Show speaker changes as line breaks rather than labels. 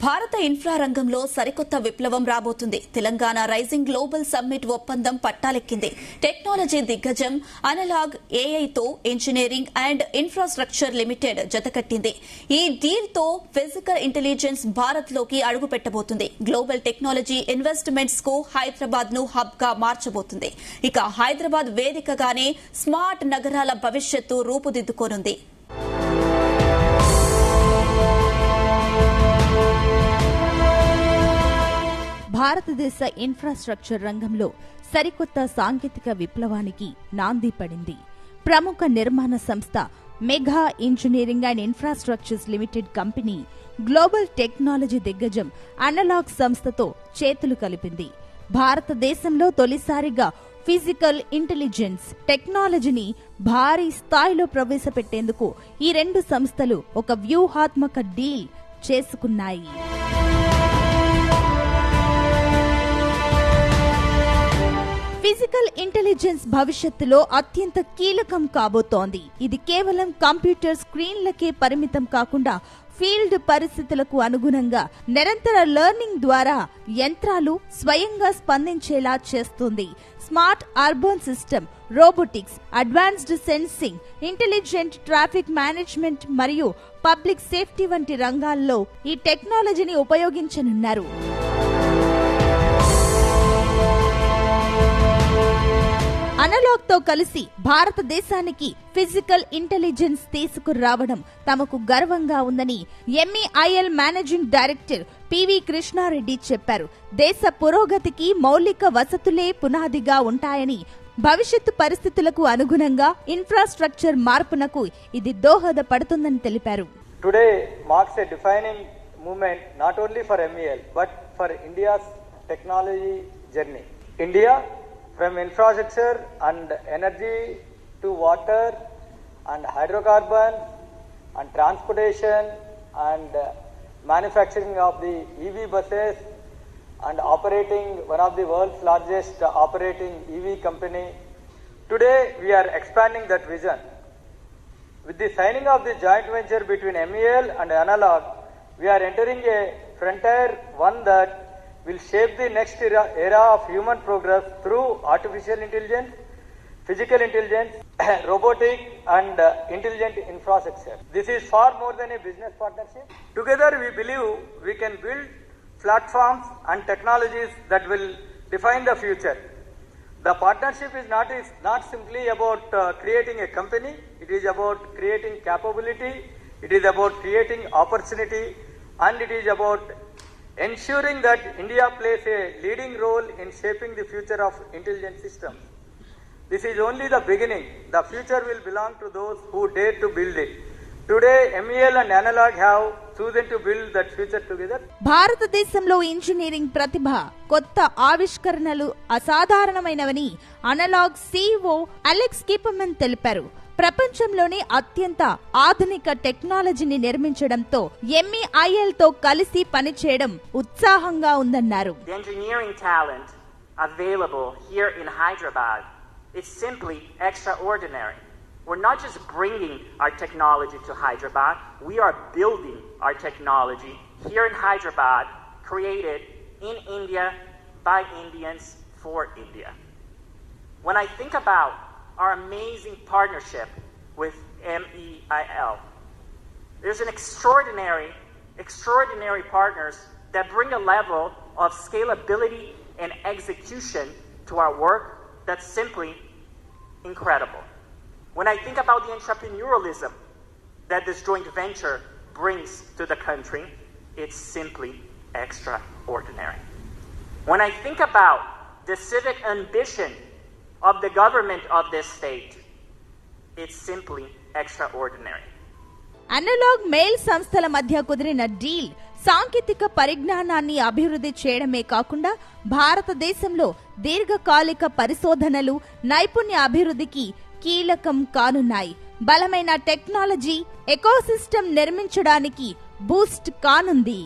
భారత ఇన్ఫ్రా రంగంలో సరికొత్త విప్లవం రాబోతుంది. తెలంగాణ రైజింగ్ గ్లోబల్ సమ్మిట్ ఒప్పందం పట్టాలెక్కింది. టెక్నాలజీ దిగ్గజం అనలాగ్ ఏఐతో ఇంజనీరింగ్ అండ్ ఇన్ఫ్రాస్ట్రక్చర్ లిమిటెడ్ జతకట్టింది. ఈ డీల్ తో ఫిజికల్ ఇంటెలిజెన్స్ భారత్ లోకి అడుగు పెట్టబోతుంది. గ్లోబల్ టెక్నాలజీ ఇన్వెస్ట్మెంట్స్ కు హైదరాబాద్ ను హబ్ గా మార్చబోతుంది. ఇక హైదరాబాద్ వేదికగానే స్మార్ట్ నగరాల భవిష్యత్తు రూపుదిద్దుకోనుంది.
భారతదేశ ఇన్ఫ్రాస్ట్రక్చర్ రంగంలో సరికొత్త సాంకేతిక విప్లవానికి నాంది పడింది. ప్రముఖ నిర్మాణ సంస్థ mega engineering and infrastructures limited company global technology దిగ్గజం అనలాగ్ సంస్థతో చేతులు కలిపింది. భారతదేశంలో తొలిసారిగా ఫిజికల్ ఇంటెలిజెన్స్ టెక్నాలజీని భారీ స్థాయిలో ప్రవేశపెట్టేందుకు ఈ రెండు సంస్థలు ఒక వ్యూహాత్మక డీల్ చేసుకున్నాయి. ఫిజికల్ ఇంటెలిజెన్స్ భవిష్యత్తులో అత్యంత కీలకం కాబోతోంది. ఇది కేవలం కంప్యూటర్ స్క్రీన్లకే పరిమితం కాకుండా ఫీల్డ్ పరిస్థితులకు అనుగుణంగా నిరంతర లెర్నింగ్ ద్వారా యంత్రాలు స్వయంగా స్పందించేలా చేస్తుంది. Smart urban system, robotics, advanced sensing, intelligent traffic management మరియు పబ్లిక్ సేఫ్టీ వంటి రంగాల్లో ఈ టెక్నాలజీని ఉపయోగించనున్నారు. అనలాగ్ తో కలిసి భారతదేశానికి ఫిజికల్ ఇంటెలిజెన్స్ తీసుకురావడం తమకు గర్వంగా ఉందని ఎంఈఐఎల్ మేనేజింగ్ డైరెక్టర్ పివి కృష్ణారెడ్డి చెప్పారు. దేశ పురోగతికి మౌలిక వసతులే పునాదిగా ఉంటాయని, భవిష్యత్తు పరిస్థితులకు అనుగుణంగా ఇన్ఫ్రాస్ట్రక్చర్ మార్పునకు ఇది దోహదపడుతుందని తెలిపారు.
Today marks a defining moment not only for MEL but for India's technology journey. India, from infrastructure and energy to water and hydrocarbon and transportation and manufacturing of the EV buses and operating one of the world's largest operating EV company. Today we are expanding that vision. With the signing of the joint venture between MEL and Analog, we are entering a frontier, one that will shape the next era of human progress through artificial intelligence, physical intelligence, robotic and intelligent infrastructure. This is far more than a business partnership. Together we believe we can build platforms and technologies that will define the future. The partnership is not simply about creating a company, it is about creating capability, it is about creating opportunity, and it is about ensuring that India plays a leading role in shaping the future of intelligent systems. This is only the beginning. The future will belong to those who dare to build it. Today, MEL and Analog have chosen to build that future together.
భారతదేశంలో engineering ప్రతిభ, కొత్త ఆవిష్కరణలు అసాధారణమైనవని analogue CEO Alex కీపర్మన్ తెలిపారు. ప్రపంచంలోనే అత్యంత ఆధునిక టెక్నాలజీని నిర్మించడంతో MEIL తో కలిసి పనిచేయడం ఉత్సాహంగా ఉందన్నారు.
The engineering talent available here in Hyderabad is simply extraordinary. We're not just bringing our technology to Hyderabad, we are building our technology here in Hyderabad, created in India by Indians for India. When I think about our amazing partnership with MEIL, there's an extraordinary partners that bring a level of scalability and execution to our work that's simply incredible. When I think about the entrepreneurialism that this joint venture brings to the country, it's simply extraordinary. When I think about the civic ambition of the government of this state, it's simply extraordinary.
Analogue mail సంస్థల మధ్య కుదిరిన deal సాంకేతిక పరిజ్ఞానాన్ని అభివృద్ధి చేయడమే కాకుండా భారతదేశంలో దీర్ఘకాలిక పరిశోధనలు, నైపుణ్య అభివృద్ధికి కీలకం కానున్నాయి. బలమైన టెక్నాలజీ ఎకోసిస్టమ్ నిర్మించడానికి బూస్ట్ కానుంది.